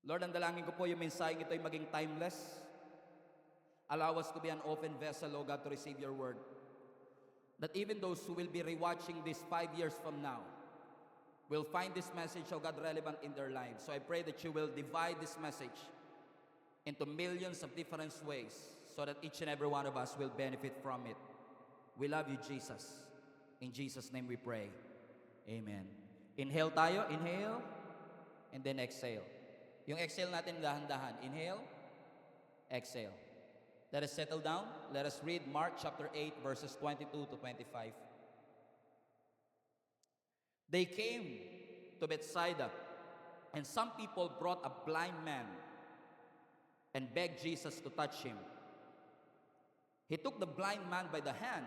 Lord, ang dalangin ko po yung mensaheng ito ay maging timeless. Allow us to be an open vessel, O God, to receive your word. That even those who will be rewatching this 5 years from now will find this message, O God, relevant in their lives. So I pray that you will divide this message into millions of different ways so that each and every one of us will benefit from it. We love you, Jesus. In Jesus' name we pray. Amen. Inhale tayo. Inhale. And then exhale. Yung exhale natin dahan-dahan. Inhale. Exhale. Let us settle down. Let us read Mark chapter 8 verses 22 to 25. They came to Bethsaida, and some people brought a blind man and begged Jesus to touch him. He took the blind man by the hand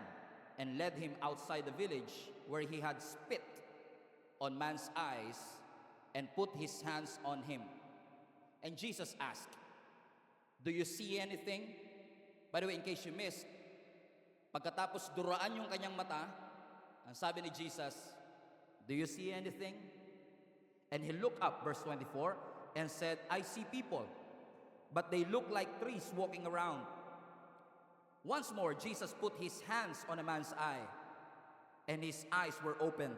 and led him outside the village, where he had spit on man's eyes and put his hands on him. And Jesus asked, "Do you see anything?" By the way, in case you missed, pagkatapos duraan yung kanyang mata, ang sabi ni Jesus, "Do you see anything?" And he looked up, verse 24, and said, "I see people, but they look like trees walking around." Once more, Jesus put his hands on a man's eye, and his eyes were opened,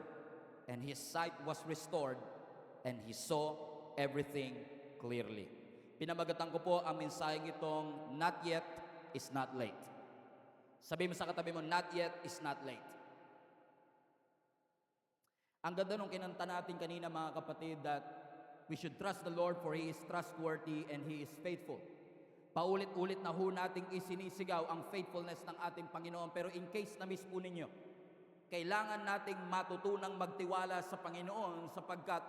and his sight was restored, and he saw everything clearly. Pinamagatan ko po ang mensaheng itong, not yet is not late. Sabi mo sa katabi mo, not yet is not late. Ang ganda nung kinanta natin kanina, mga kapatid, that we should trust the Lord for He is trustworthy and He is faithful. Paulit-ulit na ho nating isinisigaw ang faithfulness ng ating Panginoon. Pero in case na miss po ninyo, kailangan nating matutunang magtiwala sa Panginoon, sapagkat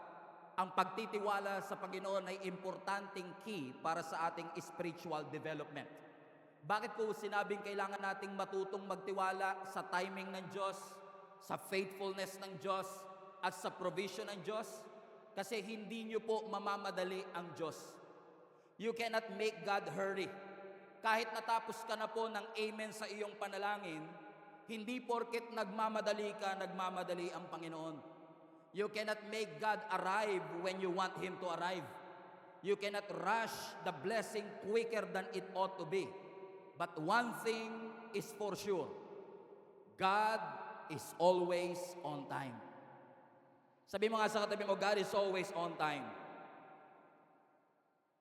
ang pagtitiwala sa Panginoon ay importanteng key para sa ating spiritual development. Bakit po sinabing kailangan nating matutong magtiwala sa timing ng Diyos, sa faithfulness ng Diyos, at sa provision ng Diyos? Kasi hindi nyo po mamamadali ang Diyos. You cannot make God hurry. Kahit natapos ka na po ng amen sa iyong panalangin, hindi porket nagmamadali ka, nagmamadali ang Panginoon. You cannot make God arrive when you want Him to arrive. You cannot rush the blessing quicker than it ought to be. But one thing is for sure, God is always on time. Sabi mo nga sa katabi mo, God is always on time.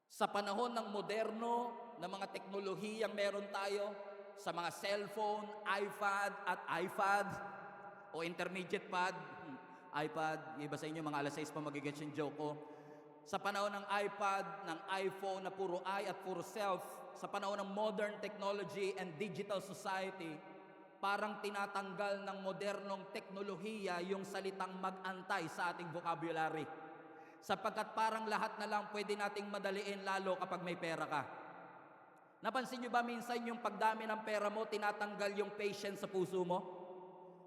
Sa panahon ng moderno, ng mga teknolohiyang meron tayo, sa mga cellphone, iPad at iPad, o intermediate pad, iPad, iba sa inyo, mga alas 6 pa magigets yung joke ko. Sa panahon ng iPad, ng iPhone na puro I at puro self, sa panahon ng modern technology and digital society, parang tinatanggal ng modernong teknolohiya yung salitang mag-antay sa ating vocabulary. Sapagkat parang lahat na lang pwede nating madaliin, lalo kapag may pera ka. Napansin nyo ba minsan yung pagdami ng pera mo, tinatanggal yung patience sa puso mo?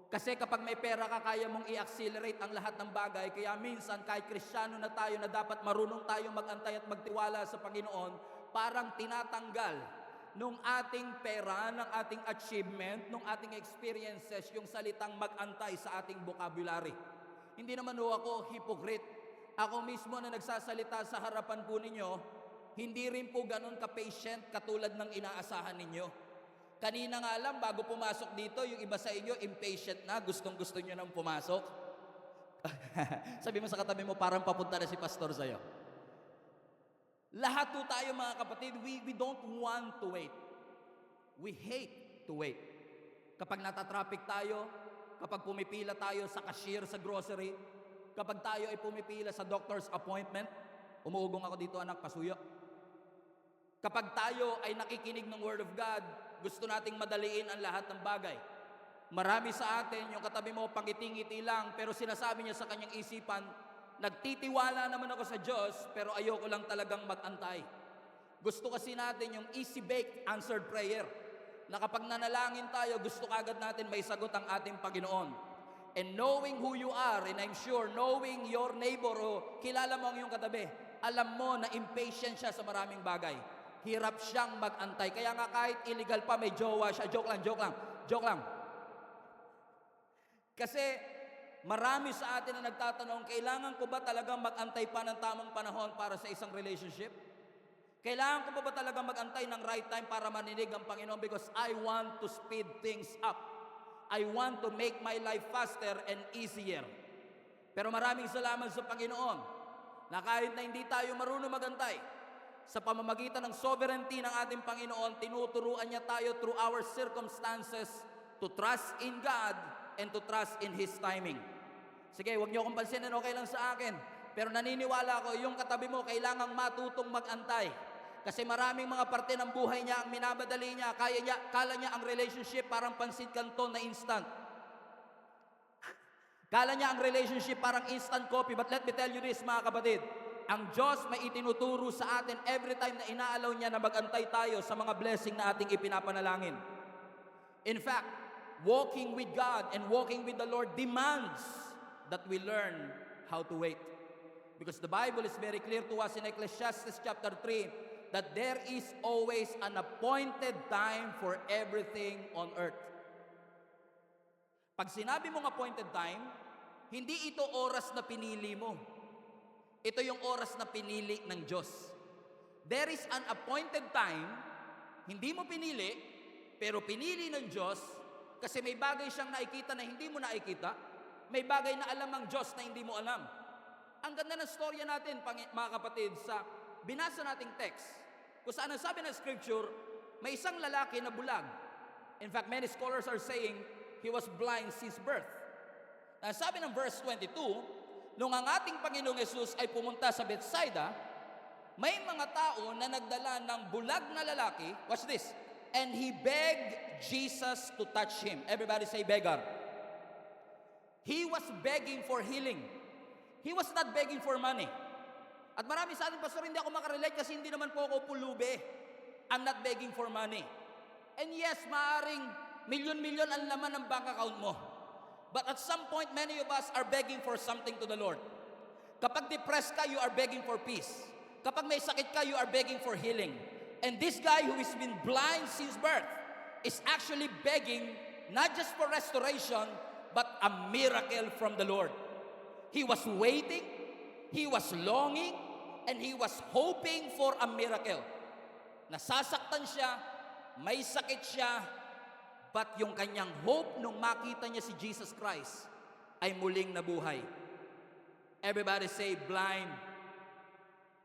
Kasi kapag may pera ka, kaya mong i-accelerate ang lahat ng bagay. Kaya minsan, kahit Kristiyano na tayo na dapat marunong tayong mag-antay at magtiwala sa Panginoon, parang tinatanggal nung ating pera, ng ating achievement, nung ating experiences, yung salitang mag-antay sa ating vocabulary. Hindi naman ako hypocrite. Ako mismo na nagsasalita sa harapan po ninyo, hindi rin po ganun ka-patient katulad ng inaasahan ninyo. Kanina nga lang, bago pumasok dito, yung iba sa inyo, impatient na, gustong-gusto nyo nang pumasok. Sabi mo sa katabi mo, parang papunta na si pastor sa'yo. Lahat po tayo, mga kapatid, we don't want to wait. We hate to wait. Kapag natatraffic tayo, kapag pumipila tayo sa cashier sa grocery, kapag tayo ay pumipila sa doctor's appointment, umuugong ako dito, anak, pasuyo. Kapag tayo ay nakikinig ng Word of God, gusto nating madaliin ang lahat ng bagay. Marami sa atin, yung katabi mo, pangiti-ngiti lang, pero sinasabi niya sa kanyang isipan, nagtitiwala naman ako sa Diyos, pero ayoko lang talagang mag-antay. Gusto kasi natin yung easy-baked answered prayer, na kapag nanalangin tayo, gusto kagad natin may sagot ang ating Panginoon. And knowing who you are, and I'm sure, knowing your neighbor, o kilala mo ang iyong katabi, alam mo na impatient siya sa maraming bagay. Hirap siyang mag-antay. Kaya nga kahit illegal pa, may jowa siya. Joke lang. Kasi Marami sa atin na nagtatanong, kailangan ko ba talagang mag-antay pa ng tamang panahon para sa isang relationship? Kailangan ko ba talagang mag-antay ng right time para maninig ang Panginoon? Because I want to speed things up. I want to make my life faster and easier. Pero maraming salamat sa Panginoon na kahit na hindi tayo marunong magantay, sa pamamagitan ng sovereignty ng ating Panginoon, tinuturuan niya tayo through our circumstances to trust in God and to trust in His timing. Sige, huwag niyo akong pansinin, okay lang sa akin. Pero naniniwala ko, yung katabi mo, kailangang matutong mag-antay. Kasi maraming mga parte ng buhay niya ang minabadali niya. Kala niya ang relationship parang pansit canton na instant. Kala niya ang relationship parang instant coffee. But let me tell you this, mga kapatid. Ang Diyos may itinuturo sa atin every time na inaalaw niya na mag-antay tayo sa mga blessing na ating ipinapanalangin. In fact, walking with God and walking with the Lord demands that we learn how to wait. Because the Bible is very clear to us in Ecclesiastes chapter 3 that there is always an appointed time for everything on earth. Pag sinabi mong appointed time, hindi ito oras na pinili mo. Ito yung oras na pinili ng Diyos. There is an appointed time, hindi mo pinili, pero pinili ng Diyos kasi may bagay siyang nakikita na hindi mo nakikita. May bagay na alam ang Diyos na hindi mo alam. Ang ganda ng storya natin, mga kapatid, sa binasa nating text, kung saan ang sabi ng scripture, may isang lalaki na bulag. In fact, many scholars are saying he was blind since birth. Ang sabi ng verse 22, nung ang ating Panginoong Yesus ay pumunta sa Bethsaida, may mga tao na nagdala ng bulag na lalaki, watch this, and he begged Jesus to touch him. Everybody say beggar. He was begging for healing. He was not begging for money. At marami sa atin, pastor, hindi ako makarelate kasi hindi naman po ako pulube. I'm not begging for money. And yes, maaring milyon-milyon ang laman ng bank account mo. But at some point, many of us are begging for something to the Lord. Kapag depressed ka, you are begging for peace. Kapag may sakit ka, you are begging for healing. And this guy who has been blind since birth is actually begging not just for restoration, but a miracle from the Lord. He was waiting, he was longing, and he was hoping for a miracle. Nasasaktan siya, may sakit siya, but yung kanyang hope nung makita niya si Jesus Christ ay muling nabuhay. Everybody say blind.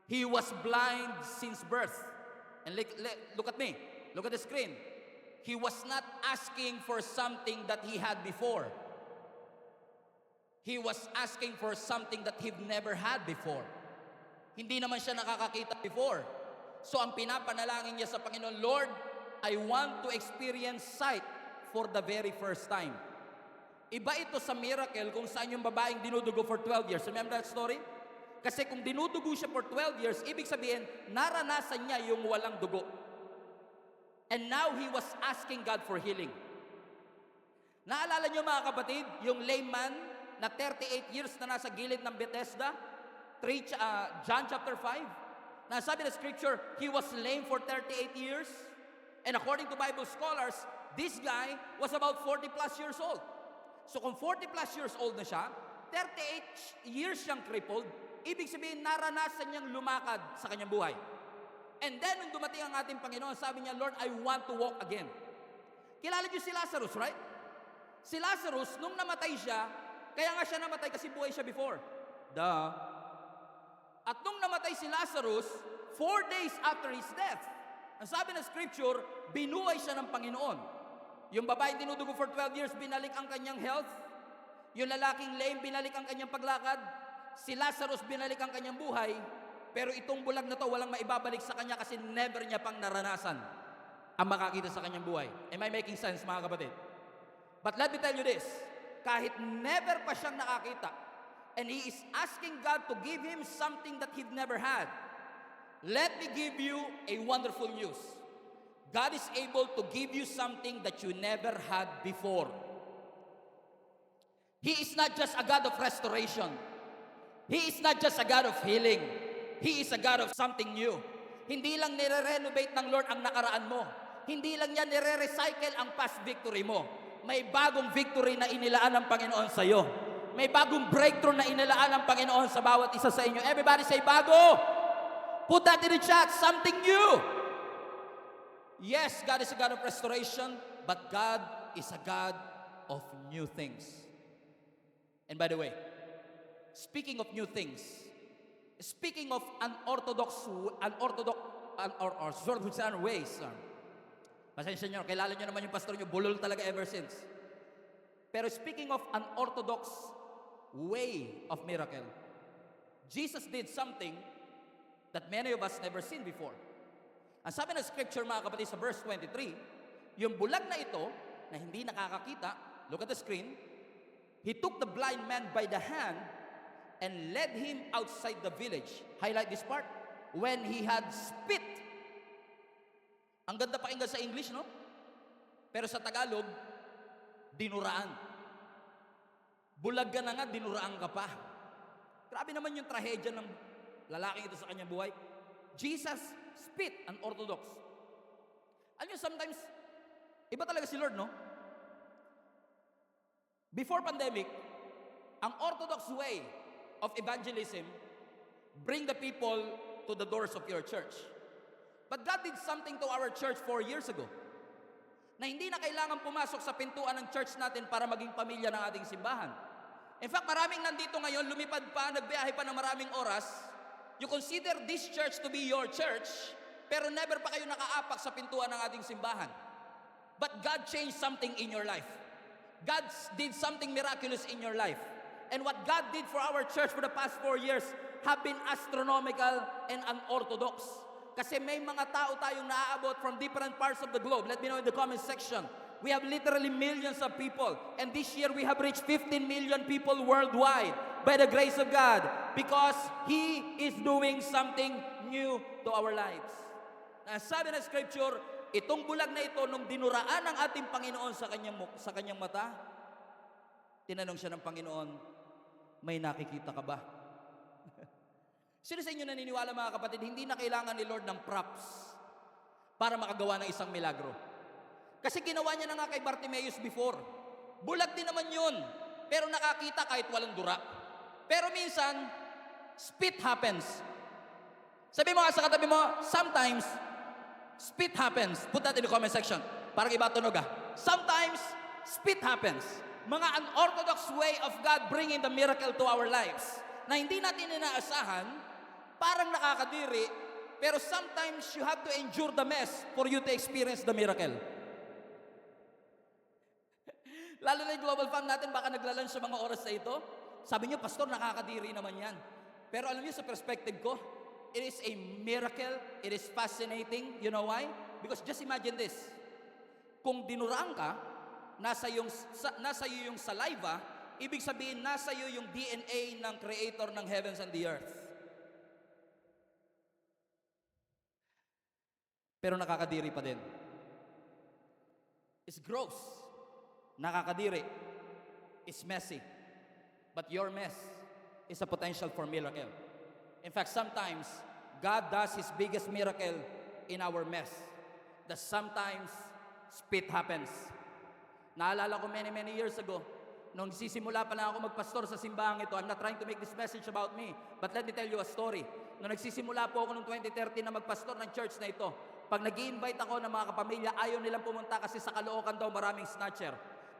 He was blind since birth. And look at me, look at the screen. He was not asking for something that he had before. He was asking for something that he'd never had before. Hindi naman siya nakakakita before. So ang pinapanalangin niya sa Panginoon, Lord, I want to experience sight for the very first time. Iba ito sa miracle kung saan yung babaeng dinudugo for 12 years. Remember that story? Kasi kung dinudugo siya for 12 years, ibig sabihin, naranasan niya yung walang dugo. And now he was asking God for healing. Naalala niyo mga kapatid, yung lame man na 38 years na nasa gilid ng Bethesda, John chapter 5, nasabi na scripture, he was lame for 38 years. And according to Bible scholars, this guy was about 40 plus years old. So kung 40 plus years old na siya, 38 years siyang crippled, ibig sabihin naranasan niyang lumakad sa kanyang buhay. And then nung dumating ang ating Panginoon, sabi niya, Lord, I want to walk again. Kilala niyo si Lazarus, right? Si Lazarus, nung namatay siya, kaya nga siya namatay kasi buhay siya before. Duh. At nung namatay si Lazarus, 4 days after his death, ang sabi ng scripture, binuhay siya ng Panginoon. Yung babaeng dinudugo for 12 years, binalik ang kanyang health. Yung lalaking lame, binalik ang kanyang paglakad. Si Lazarus, binalik ang kanyang buhay. Pero itong bulag na to, walang maibabalik sa kanya kasi never niya pang naranasan ang makakita sa kanyang buhay. Am I making sense, mga kapatid? But let me tell you this, kahit never pa siyang nakakita, and he is asking God to give him something that he'd never had, let me give you a wonderful news. God is able to give you something that you never had before. He is not just a God of restoration. He is not just a God of healing. He is a God of something new. Hindi lang nire-renovate ng Lord ang nakaraan mo. Hindi lang niya nire-recycle ang past victory mo. May bagong victory na inilaan ng Panginoon sa iyo. May bagong breakthrough na inilaan ng Panginoon sa bawat isa sa inyo. Everybody say bago. Put that in the chat. Something new. Yes, God is a God of restoration, but God is a God of new things. And by the way, speaking of new things, speaking of unorthodox ways, pasensya nyo, kilala nyo naman yung pastor nyo, bulol talaga ever since. Pero speaking of unorthodox way of miracle, Jesus did something that many of us never seen before. Ang sabi ng scripture, mga kapatid, sa verse 23, yung bulag na ito, na hindi nakakakita, look at the screen, he took the blind man by the hand and led him outside the village. Highlight this part. When he had spit. Ang ganda pakinggan sa English, no? Pero sa Tagalog, dinuraan. Bulag ka na nga, dinuraan ka pa. Grabe naman yung trahedya ng lalaking ito sa kanyang buhay. Jesus spit, unorthodox. Alam nyo, sometimes, iba talaga si Lord, no? Before pandemic, ang orthodox way of evangelism, bring the people to the doors of your church. But God did something to our church 4 years ago, na hindi na kailangan pumasok sa pintuan ng church natin para maging pamilya ng ating simbahan. In fact, maraming nandito ngayon, lumipad pa, nagbiyahe pa ng maraming oras. You consider this church to be your church, pero never pa kayo nakaapak sa pintuan ng ating simbahan. But God changed something in your life. God did something miraculous in your life. And what God did for our church for the past 4 years have been astronomical and unorthodox. Kasi may mga tao tayong naaabot from different parts of the globe. Let me know in the comment section. We have literally millions of people. And this year we have reached 15 million people worldwide by the grace of God. Because He is doing something new to our lives. Sabi ng scripture, itong bulag na ito, nung dinuraan ng ating Panginoon sa kanyang mata, tinanong siya ng Panginoon, may nakikita ka ba? Sino sa inyo naniniwala, mga kapatid, hindi na kailangan ni Lord ng props para makagawa ng isang milagro? Kasi ginawa niya na nga kay Bartimaeus before. Bulag din naman yun, pero nakakita kahit walang dura. Pero minsan, spit happens. Sabi mo nga sa katabi mo, sometimes, spit happens. Put that in the comment section. Parang iba tunog Sometimes, spit happens. Mga unorthodox way of God bringing the miracle to our lives na hindi natin inaasahan, parang nakakadiri, pero sometimes you have to endure the mess for you to experience the miracle. Lalo na yung Global Fund natin, baka naglalunch sa mga oras na ito. Sabi niyo, Pastor, nakakadiri naman yan. Pero alam niyo, sa perspective ko, it is a miracle, it is fascinating. You know why? Because just imagine this. Kung dinuraan ka, nasa iyo yung saliva, ibig sabihin nasa iyo yung DNA ng Creator ng heavens and the earth. Pero nakakadiri pa din. It's gross. Nakakadiri. It's messy. But your mess is a potential for miracle. In fact, sometimes God does His biggest miracle in our mess. That sometimes spit happens. Naalala ko many years ago, nung nagsisimula pa lang ako magpastor sa simbahang ito, I'm not trying to make this message about me, but let me tell you a story. Nung nagsisimula po ako noong 2013 na magpastor ng church na ito, pag nag-i-invite ako ng mga kapamilya, ayaw nilang pumunta kasi sa Caloocan daw maraming snatcher.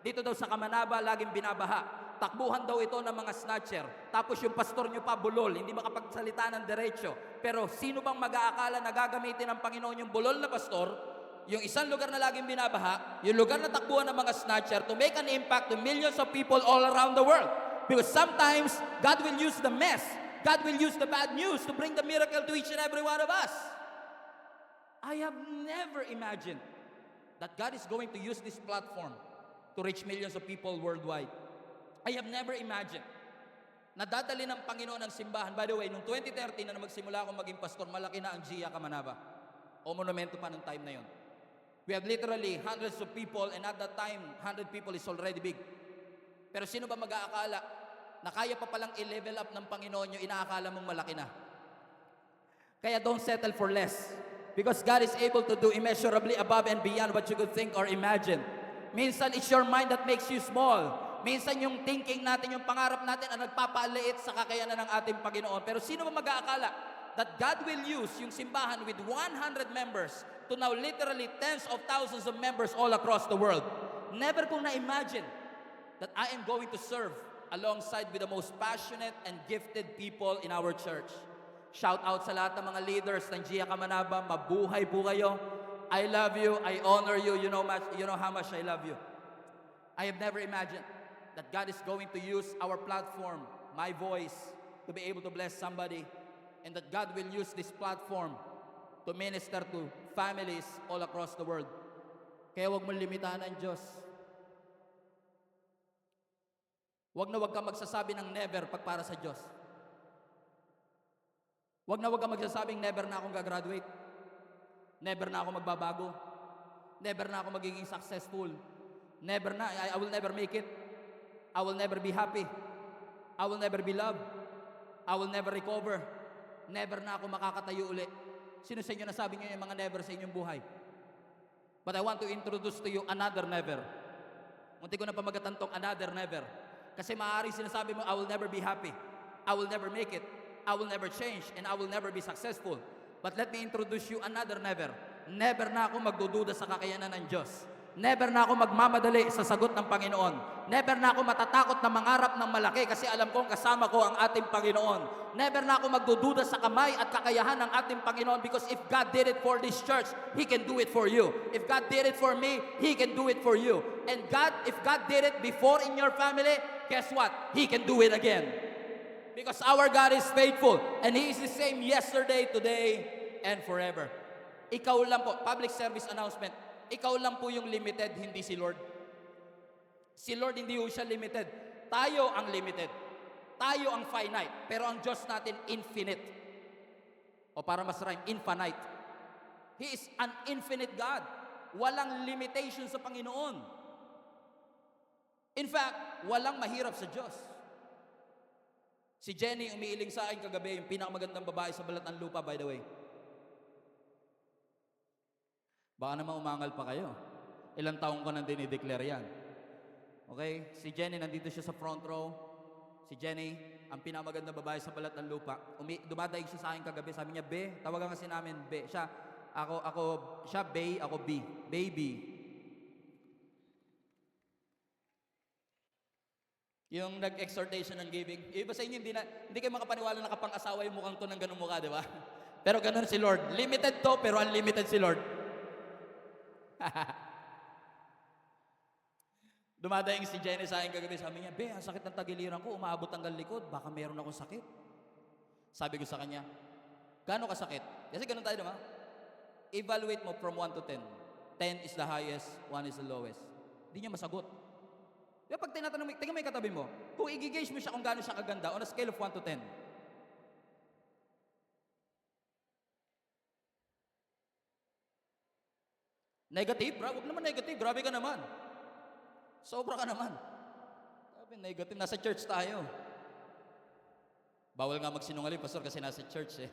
Dito daw sa Kamanaba, laging binabaha. Takbuhan daw ito ng mga snatcher. Tapos yung pastor nyo pa bulol, hindi makapagsalita ng diretsyo. Pero sino bang mag-aakala na gagamitin ng Panginoon yung bulol na pastor, yung isang lugar na laging binabaha, yung lugar na takbuhan ng mga snatcher to make an impact to millions of people all around the world? Because sometimes, God will use the mess, God will use the bad news to bring the miracle to each and every one of us. I have never imagined that God is going to use this platform to reach millions of people worldwide. I have never imagined na dadali ng Panginoon ang simbahan. By the way, noong 2013 na magsimula akong maging pastor, malaki na ang Gia Kamanaba. O monumento pa ng time na yon. We have literally hundreds of people, and at that time, 100 people is already big. Pero sino ba mag-aakala na kaya pa palang i-level up ng Panginoon yung inaakala mong malaki na? Kaya don't settle for less. Because God is able to do immeasurably above and beyond what you could think or imagine. Minsan, it's your mind that makes you small. Minsan yung thinking natin, yung pangarap natin ang nagpapaliit sa kakayanan ng ating Panginoon. Pero sino ba mag-aakala that God will use yung simbahan with 100 members to now literally tens of thousands of members all across the world? Never kong na-imagine that I am going to serve alongside with the most passionate and gifted people in our church. Shout out sa lahat ng mga leaders ng Gia Kamanaba. Mabuhay po kayo. I love you. I honor you. You know how much I love you. I have never imagined that God is going to use our platform, my voice, to be able to bless somebody, and that God will use this platform to minister to families all across the world. Kaya huwag mong limitahan ang Diyos. Huwag kang magsasabi ng never pag para sa Diyos. Huwag kang magsasabing never na akong gagraduate. Never na ako magbabago. Never na ako magiging successful. Never na, I will never make it. I will never be happy. I will never be loved. I will never recover. Never na ako makakatayo uli. Sino sa inyo nasabi niyo yung mga never sa inyong buhay? But I want to introduce to you another never. Munti ko na pamagatan tong another never. Kasi maaaring sinasabi mo, I will never be happy. I will never make it. I will never change. And I will never be successful. But let me introduce you another never. Never na ako magdududa sa kakayanan ng Diyos. Never na ako magmamadali sa sagot ng Panginoon. Never na ako matatakot na mangarap ng malaki kasi alam kong kasama ko ang ating Panginoon. Never na ako magdududa sa kamay at kakayahan ng ating Panginoon because if God did it for this church, He can do it for you. If God did it for me, He can do it for you. And if God did it before in your family, guess what? He can do it again. Because our God is faithful and He is the same yesterday, today, and forever. Ikaw lang po, public service announcement, ikaw lang po yung limited, hindi si Lord. Si Lord hindi po siya limited. Tayo ang limited. Tayo ang finite. Pero ang Diyos natin, infinite. O para mas rhyme, infinite. He is an infinite God. Walang limitation sa Panginoon. In fact, walang mahirap sa Diyos. Si Jenny umiiling sa akin kagabi, yung pinakamagandang babae sa balat ng lupa, by the way. Baka naman umangal pa kayo. Ilang taong ko nang dinideclare yan. Okay? Si Jenny, nandito siya sa front row. Si Jenny, ang pinamagandang babae sa balat ng lupa. Dumadaig siya sa akin kagabi. Sabi niya, Be, tawagan kasi namin, Be. Siya, siya, Be, ako, B. Baby. Yung nag-exhortation and giving. Iba sa inyo, hindi kayo makapaniwala na kapang-asawa yung mukhang to ng ganung mukha, di ba? Pero ganun si Lord. Limited to, pero unlimited si Lord. Dumadaing si Jenny sa akin kagabi, sabi niya, Be, ang sakit ng tagiliran ko, umaabot hanggang likod, baka meron akong sakit. Sabi ko sa kanya, gaano kasakit? Kasi ganun tayo naman. Evaluate mo from 1 to 10. 10 is the highest, 1 is the lowest. Hindi niya masagot. Kaya pag tinatanong mo, tingnan mo yung katabi mo, kung i-gauge mo siya kung gaano siya kaganda on a scale of 1 to 10. Negative, bro. Huwag naman negative. Grabe ka naman. Sobra ka naman. Grabe, negative. Nasa church tayo. Bawal nga magsinungaling, pastor, kasi nasa church eh.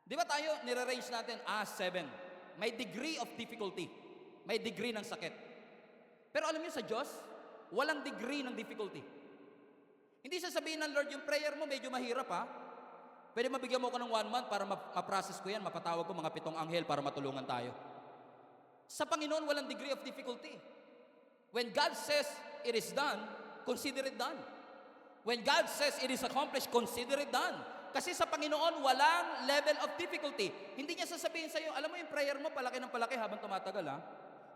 Di ba tayo, nire-range natin, 7. May degree of difficulty. May degree ng sakit. Pero alam niyo sa Diyos, walang degree ng difficulty. Hindi sasabihin ng Lord, yung prayer mo medyo mahirap ha. Pwede mabigyan mo ko ng 1 month para ma-process ko yan, mapatawag ko mga 7 anghel para matulungan tayo. Sa Panginoon, walang degree of difficulty. When God says it is done, consider it done. When God says it is accomplished, consider it done. Kasi sa Panginoon, walang level of difficulty. Hindi niya sasabihin sa iyo, alam mo yung prayer mo, palaki ng palaki habang tumatagal ha.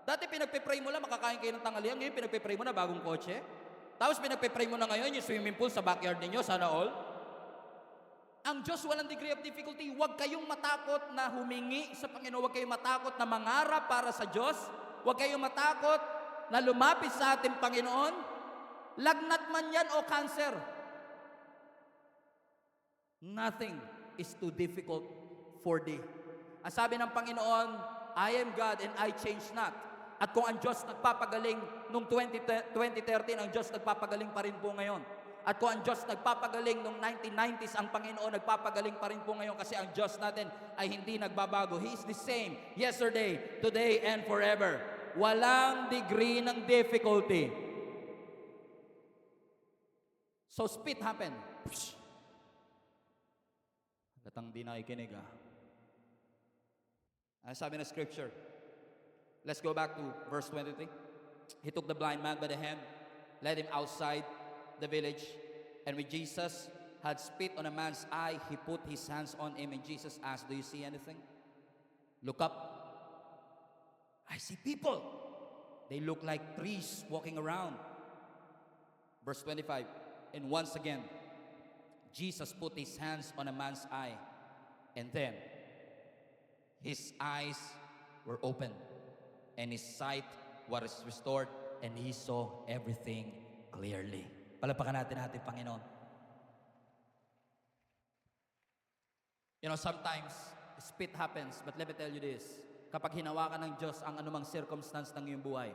Dati pinagpe-pray mo lang, makakain kayo ng tanghalian. Ngayon pinagpe-pray mo na bagong kotse. Tapos pinagpe-pray mo na ngayon yung swimming pool sa backyard ninyo, sana all. Ang Diyos walang degree of difficulty. Huwag kayong matakot na humingi sa Panginoon. Huwag kayong matakot na mangarap para sa Diyos. Huwag kayong matakot na lumapit sa ating Panginoon. Lagnat man yan o cancer. Nothing is too difficult for thee. Ang sabi ng Panginoon, I am God and I change not. At kung ang Diyos nagpapagaling noong 2013, ang Diyos nagpapagaling pa rin po ngayon. At kung ang Diyos nagpapagaling noong 1990s, ang Panginoon nagpapagaling pa rin po ngayon kasi ang Diyos natin ay hindi nagbabago. He is the same yesterday, today, and forever. Walang degree ng difficulty So spit happened. Gatang di nakikinig sabi na scripture. Let's go back to verse 23. He took the blind man by the hand, led him outside the village, and when Jesus had spit on a man's eye, he put his hands on him, and Jesus asked, do you see anything? Look up. I see people. They look like trees walking around. Verse 25. And once again, Jesus put his hands on a man's eye, and then his eyes were opened, and his sight was restored, and he saw everything clearly. Palapakan natin ating Panginoon. You know, sometimes spit happens, but let me tell you this. Kapag hinawakan ng Diyos ang anumang circumstance ng iyong buhay,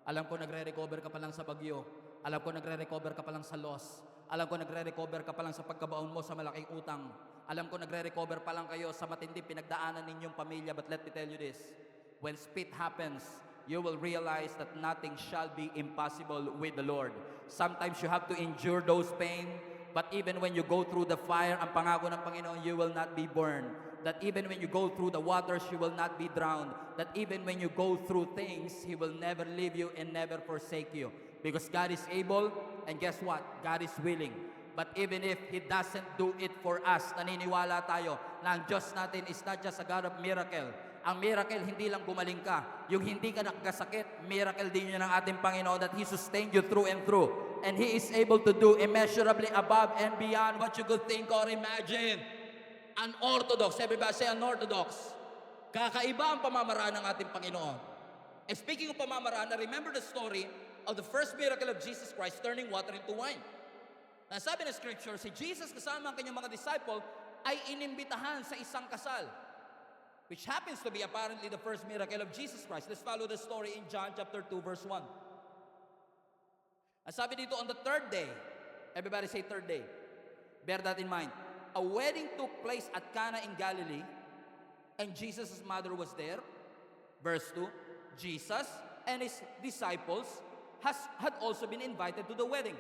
alam ko nagre-recover ka pa lang sa bagyo, alam ko nagre-recover ka pa lang sa loss, alam ko nagre-recover ka pa lang sa pagkabaon mo sa malaking utang, alam ko nagre-recover pa lang kayo sa matindi pinagdaanan ninyong pamilya, but let me tell you this. When spit happens, you will realize that nothing shall be impossible with the Lord. Sometimes you have to endure those pain, but even when you go through the fire, ang pangako ng Panginoon, you will not be burned. That even when you go through the waters, you will not be drowned. That even when you go through things, He will never leave you and never forsake you. Because God is able, and guess what? God is willing. But even if He doesn't do it for us, naniniwala tayo na ang Diyos natin is not just a God of miracle. Ang miracle, hindi lang gumaling ka. Yung hindi ka nakakasakit, miracle din yun ng ating Panginoon that He sustained you through and through. And He is able to do immeasurably above and beyond what you could think or imagine. Unorthodox, everybody say unorthodox. Kakaiba ang pamamaraan ng ating Panginoon. And speaking of pamamaraan, remember the story of the first miracle of Jesus Christ turning water into wine. Sabi ng scripture, si Jesus kasama ang kanyang mga disciple ay inimbitahan sa isang kasal, which happens to be apparently the first miracle of Jesus Christ. Let's follow the story in John chapter 2 verse 1. Sabi dito, on the third day, everybody say third day. Bear that in mind. A wedding took place at Cana in Galilee, and Jesus' mother was there. Verse 2, Jesus and his disciples had also been invited to the wedding.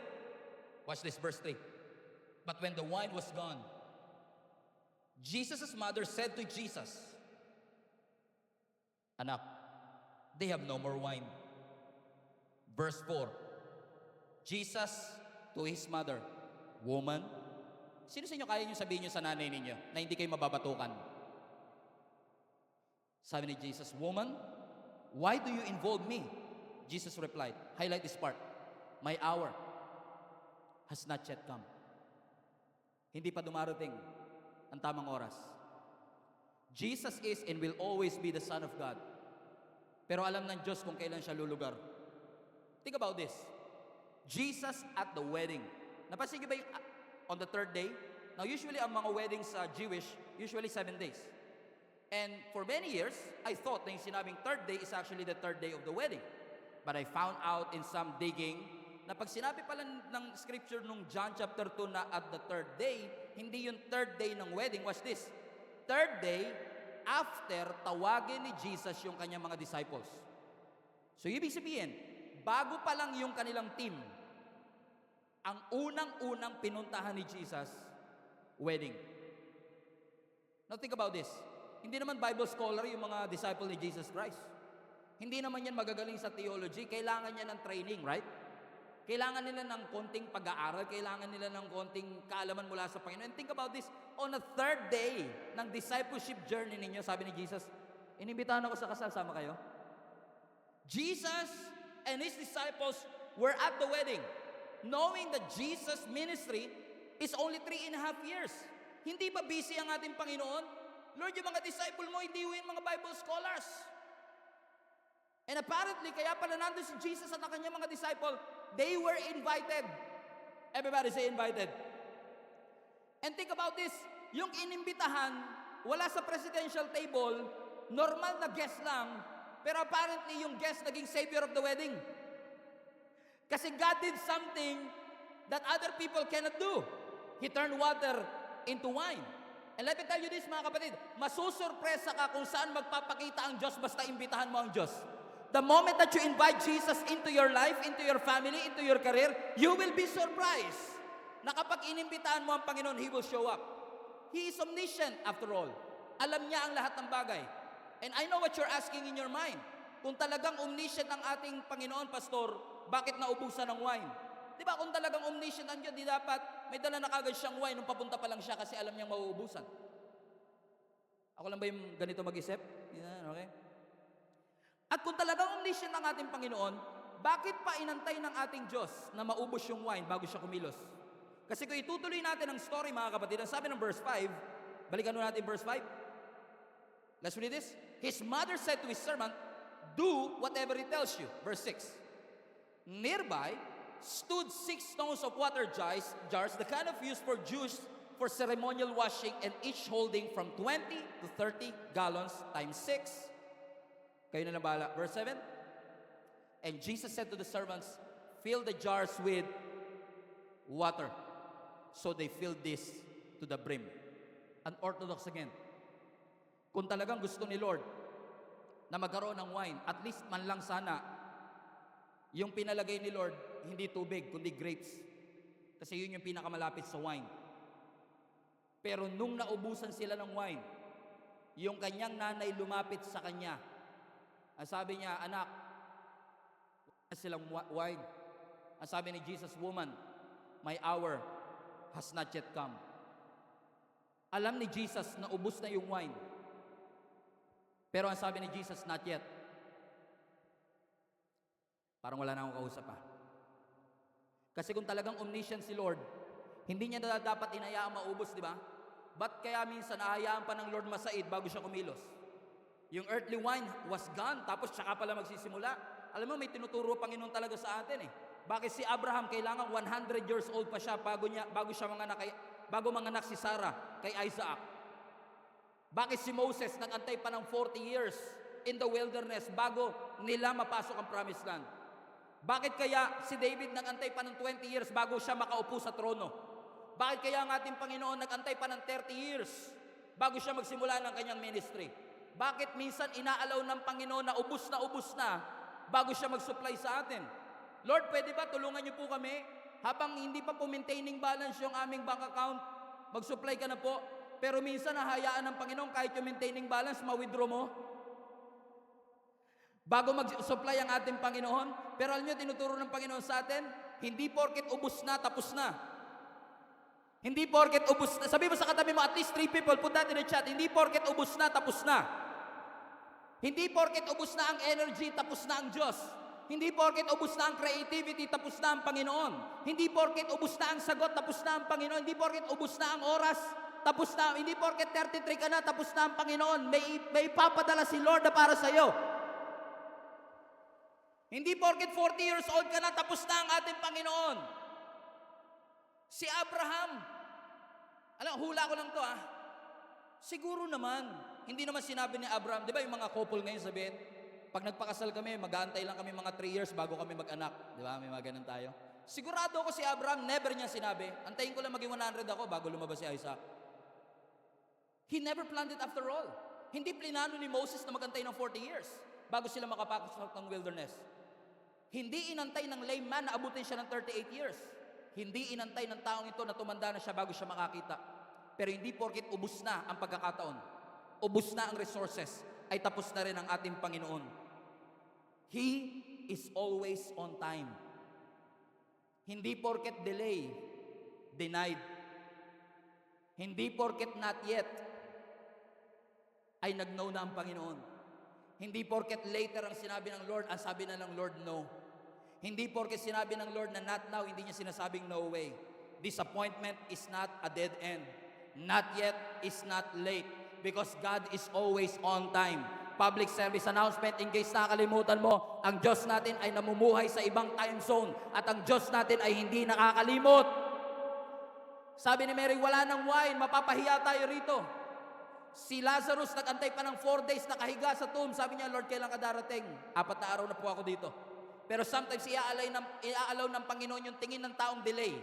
Watch this, verse 3. But when the wine was gone, Jesus' mother said to Jesus, Anak, they have no more wine. Verse 4, Jesus to his mother, Woman, sino sa inyo kaya nyo sabihin nyo sa nanay ninyo na hindi kayo mababatukan? Sabi ni Jesus, Woman, why do you involve me? Jesus replied, highlight this part, my hour has not yet come. Hindi pa dumarating ang tamang oras. Jesus is and will always be the Son of God. Pero alam ng Diyos kung kailan siya lulugar. Think about this. Jesus at the wedding. Napansin niyo ba yung on the third day? Now usually ang mga weddings sa Jewish, usually 7 days. And for many years, I thought na yung sinabing third day is actually the third day of the wedding. But I found out in some digging na pag sinabi pala ng scripture nung John chapter 2 na at the third day, hindi yung third day ng wedding. Watch this. Third day, after tawagin ni Jesus yung kanyang mga disciples. So ibig sabihin, bago pa lang yung kanilang team, ang unang-unang pinuntahan ni Jesus, wedding. Now think about this. Hindi naman Bible scholar yung mga disciple ni Jesus Christ. Hindi naman yan magagaling sa theology. Kailangan niya ng training, right? Kailangan nila ng konting pag-aaral, kailangan nila ng konting kaalaman mula sa Panginoon. And think about this, on the third day ng discipleship journey ninyo, sabi ni Jesus, inimbitahan ako sa kasal, sama kayo? Jesus and His disciples were at the wedding, knowing that Jesus' ministry is only 3.5 years. Hindi ba busy ang ating Panginoon? Lord, yung mga disciple mo, hindi yun mga Bible scholars. And apparently, kaya pala nandun si Jesus at ang kanyang mga disciple, they were invited. Everybody say invited. And think about this, yung inimbitahan, wala sa presidential table, normal na guest lang, pero apparently yung guest naging savior of the wedding. Kasi God did something that other people cannot do. He turned water into wine. And let me tell you this, mga kapatid, masusurpresa ka kung saan magpapakita ang Diyos basta imbitahan mo ang Diyos. The moment that you invite Jesus into your life, into your family, into your career, you will be surprised. na kapag inimbitahan mo ang Panginoon, He will show up. He is omniscient after all. Alam niya ang lahat ng bagay. And I know what you're asking in your mind. Kung talagang omniscient ang ating Panginoon, Pastor, bakit naubusan ng wine? Di ba kung talagang omniscient ang Diyos, di dapat may dala na kagad siyang wine nung papunta pa lang siya kasi alam niyang mauubusan. Ako lang ba yung ganito mag-isip? Yan, okay? At kung talagang omniscient ang ating Panginoon, bakit pa inantay ng ating Diyos na maubos yung wine bago siya kumilos? Kasi kung itutuloy natin ang story, mga kapatid, ang sabi ng verse 5, balikan natin verse 5. Let's read this. His mother said to his servant, do whatever he tells you. Verse 6. Nearby stood 6 stones of water jars, the kind of used for Jews for ceremonial washing, and each holding from 20 to 30 gallons times 6. Kayo na bahala. Verse 7. And Jesus said to the servants, fill the jars with water. So they filled this to the brim. Unorthodox again. Kung talagang gusto ni Lord na magkaroon ng wine, at least man lang sana, yung pinalagay ni Lord, hindi tubig, kundi grapes. Kasi yun yung pinakamalapit sa wine. Pero nung naubusan sila ng wine, yung kanyang nanay lumapit sa kanya. Ang sabi niya, anak, wala silang wine. Ang sabi ni Jesus, woman, my hour has not yet come. Alam ni Jesus na ubos na yung wine. Pero ang sabi ni Jesus, not yet. Parang wala na akong kausap pa. Kasi kung talagang omniscient si Lord, hindi niya na dapat inayaang maubos, di ba? Ba't kaya minsan ahayaan pa ng Lord masaid bago siya kumilos? Yung earthly wine was gone, tapos tsaka pala magsisimula. Alam mo, may tinuturo Panginoon talaga sa atin eh. Bakit si Abraham kailangan 100 years old pa siya bago manganak si Sarah kay Isaac? Bakit si Moses nag-antay pa ng 40 years in the wilderness bago nila mapasok ang promised land? Bakit kaya si David nag-antay pa ng 20 years bago siya makaupo sa trono? Bakit kaya ang ating Panginoon nag-antay pa ng 30 years bago siya magsimula ng kanyang ministry? Bakit minsan inaalaw ng Panginoon na ubus na bago siya mag-supply sa atin? Lord, pwede ba tulungan niyo po kami habang hindi pa po maintaining balance yung aming bank account? Mag-supply ka na po. Pero minsan nahayaan ng Panginoon kahit yung maintaining balance, ma-withdraw mo. Bago mag-supply ang ating Panginoon. Pero alam niyo, tinuturo ng Panginoon sa atin, hindi porket ubos na, tapos na. Hindi porket ubos na. Sabi mo sa katabi mo, at least 3 people, put that in the chat. Hindi porket ubos na, tapos na. Hindi porket ubos na ang energy, tapos na ang Diyos. Hindi porket ubos na ang creativity, tapos na ang Panginoon. Hindi porket ubos na ang sagot, tapos na ang Panginoon. Hindi porket ubos na ang oras, tapos na. Hindi porket 33 ka na, tapos na ang Panginoon. May papadala si Lord na para sa iyo. Hindi porket 40 years old ka na, tapos na ang ating Panginoon. Si Abraham, hula ko lang to siguro naman, hindi naman sinabi ni Abraham, di ba yung mga couple ngayon sabihin, pag nagpakasal kami, mag-aantay lang kami mga 3 years bago kami mag-anak. Di ba? May mga ganun tayo. Sigurado ko si Abraham, never niya sinabi, antayin ko lang maging 100 ako bago lumabas si Isaac. He never planned it after all. Hindi plinano ni Moses na magantay ng 40 years bago sila makapasok ng wilderness. Hindi inantay ng lame man na abutin siya ng 38 years. Hindi inantay ng taong ito na tumanda na siya bago siya makakita. Pero hindi porket ubus na ang pagkakataon, ubus na ang resources, ay tapos na rin ang ating Panginoon. He is always on time. Hindi porket delay, denied. Hindi porket not yet, ay nag-no na ang Panginoon. Hindi porket later ang sinabi ng Lord, ang sabi na ng Lord, no. Hindi porket sinabi ng Lord na not now, hindi niya sinasabing no way. Disappointment is not a dead end. Not yet is not late. Because God is always on time. Public service announcement, in case nakakalimutan mo, ang Diyos natin ay namumuhay sa ibang time zone. At ang Diyos natin ay hindi nakakalimot. Sabi ni Mary, wala nang wine, mapapahiya tayo rito. Si Lazarus, nag-antay pa ng 4 days nakahiga sa tomb. Sabi niya, Lord, kailan ka darating? 4 na araw na po ako dito. Pero sometimes iaalaw ng Panginoon yung tingin ng taong delay.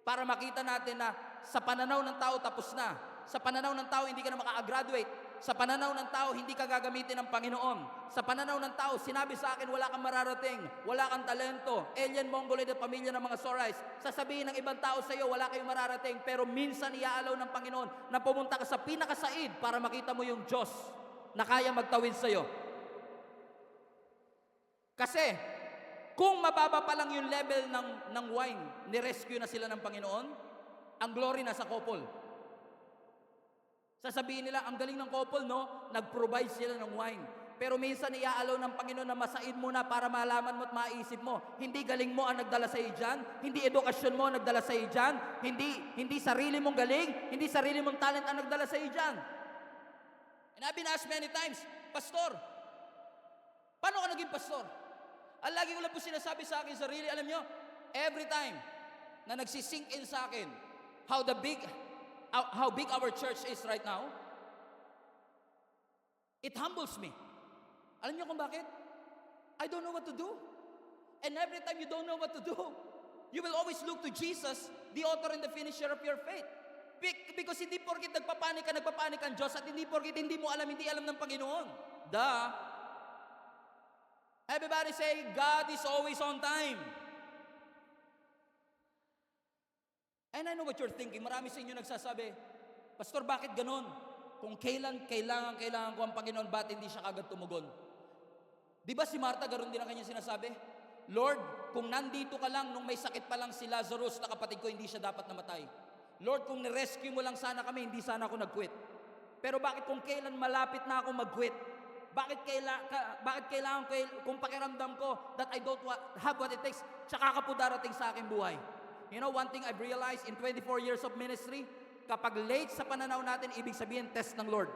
Para makita natin na sa pananaw ng tao tapos na. Sa pananaw ng tao hindi ka na makaka-graduate. Sa pananaw ng tao, hindi ka gagamitin ng Panginoon. Sa pananaw ng tao, sinabi sa akin, wala kang mararating, wala kang talento, alien, mongoloid at pamilya ng mga Sorais. Sasabihin ng ibang tao sa iyo, wala kayong mararating, pero minsan iaalaw ng Panginoon na pumunta ka sa pinakasaid para makita mo yung Diyos na kaya magtawid sa iyo. Kasi, kung mababa pa lang yung level ng wine, ni-rescue na sila ng Panginoon, ang glory na sa couple. Sasabihin nila, ang galing ng couple, no? Nag-provide sila ng wine. Pero minsan iaalaw ng Panginoon na masaid mo na para malaman mo at maisip mo. Hindi galing mo ang nagdala sa iyo dyan. Hindi edukasyon mo ang nagdala sa iyo dyan. Hindi sarili mong galing. Hindi sarili mong talent ang nagdala sa iyo dyan. And I've been asked many times, Pastor, paano ka naging pastor? Ang lagi ko lang po sinasabi sa akin sarili, alam nyo, every time na nagsisink in sa akin, how big our church is right now, it humbles me. Alam niyo kung bakit? I don't know what to do. And every time you don't know what to do, you will always look to Jesus, the author and the finisher of your faith. Because hindi porkit nagpapanik ang Diyos, at hindi porkit hindi alam ng Panginoon. Everybody say, God is always on time. And I know what you're thinking. Marami sa inyo nagsasabi, Pastor, bakit ganon? Kung kailangan ko ang Panginoon, ba't hindi siya kagad tumugon? Di ba si Martha, garon din ang kanya sinasabi? Lord, kung nandito ka lang, nung may sakit pa lang si Lazarus na kapatid ko, hindi siya dapat namatay. Lord, kung nirescue mo lang sana kami, hindi sana ako nag-quit. Pero bakit kung kailan malapit na ako mag-quit? Bakit kailangan kung pakiramdam ko that I don't have what it takes, tsaka ka po darating sa aking buhay? You know, one thing I've realized in 24 years of ministry, kapag late sa pananaw natin, ibig sabihin, test ng Lord.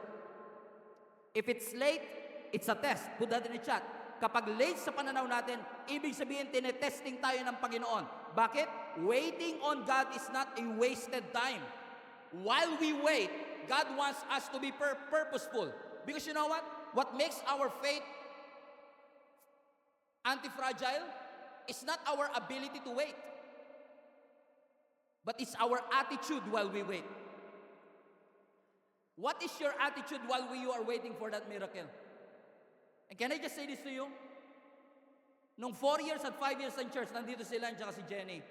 If it's late, it's a test. Put that in the chat. Kapag late sa pananaw natin, ibig sabihin, tinetesting tayo ng Panginoon. Bakit? Waiting on God is not a wasted time. While we wait, God wants us to be purposeful. Because you know what? What makes our faith anti-fragile is not our ability to wait, but it's our attitude while we wait. What is your attitude while you are waiting for that miracle? And can I just say this to you? Nung 4 years at 5 years ng church, nandito sila at si Jenny.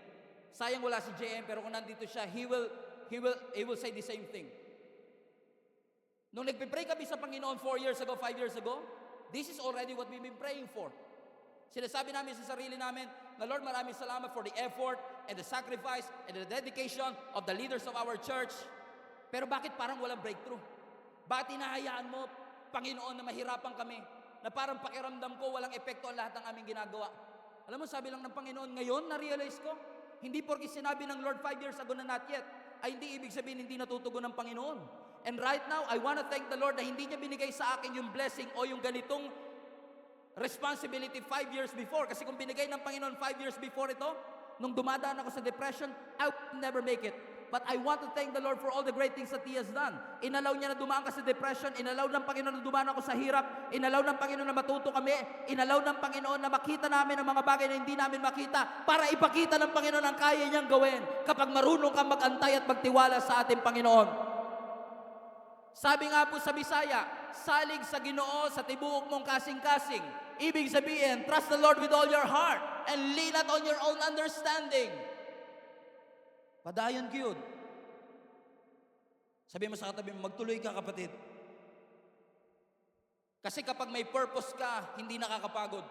Sayang wala si JM, pero kung nandito siya, he will say the same thing. Nung nagpipray kami sa Panginoon 4 years ago, 5 years ago, this is already what we've been praying for. Sinasabi namin sa sarili namin, na Lord, maraming salamat for the effort and the sacrifice and the dedication of the leaders of our church. Pero bakit parang walang breakthrough? Bakit hinahayaan mo, Panginoon, na mahirapan kami? Na parang pakiramdam ko, walang epekto ang lahat ng aming ginagawa. Alam mo, sabi lang ng Panginoon, ngayon, na-realize ko, hindi porke sinabi ng Lord 5 years ago na not yet, ay hindi ibig sabihin hindi natutugon ng Panginoon. And right now, I want to thank the Lord na hindi niya binigay sa akin yung blessing o yung ganitong responsibility 5 years before. Kasi kung binigay ng Panginoon 5 years before ito, nung dumadaan ako sa depression, I would never make it. But I want to thank the Lord for all the great things that He has done. Inalaw niya na dumaan ka sa depression, inalaw ng Panginoon na dumaan ako sa hirap, inalaw ng Panginoon na matuto kami, inalaw ng Panginoon na makita namin ang mga bagay na hindi namin makita para ipakita ng Panginoon ang kaya niyang gawin kapag marunong kang mag-antay at magtiwala sa ating Panginoon. Sabi nga po sa Bisaya, salig sa Ginoo sa tibuok mong kasing-kasing. Ibig sabihin, trust the Lord with all your heart and lean not on your own understanding. Padayon gyud. Sabi mo sa katabi mo, magtuloy ka kapatid. Kasi kapag may purpose ka, hindi nakakapagod.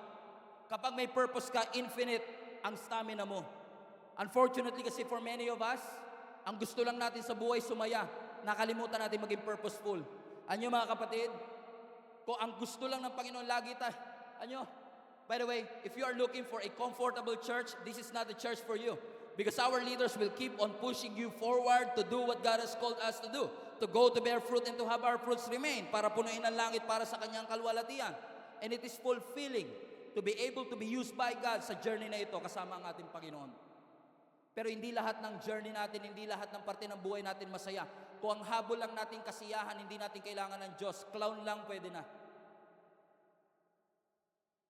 Kapag may purpose ka, infinite ang stamina mo. Unfortunately kasi for many of us, ang gusto lang natin sa buhay sumaya. Nakalimutan natin maging purposeful. Anyo mga kapatid, kung ang gusto lang ng Panginoon lagi by the way, if you are looking for a comfortable church, this is not the church for you. Because our leaders will keep on pushing you forward to do what God has called us to do. To go to bear fruit and to have our fruits remain. Para punuin ang langit para sa kanyang kalwalatian. And it is fulfilling to be able to be used by God sa journey na ito kasama ang ating Panginoon. Pero hindi lahat ng journey natin, hindi lahat ng parte ng buhay natin masaya. Kung ang habol lang natin kasiyahan, hindi natin kailangan ng Diyos. Clown lang pwede na.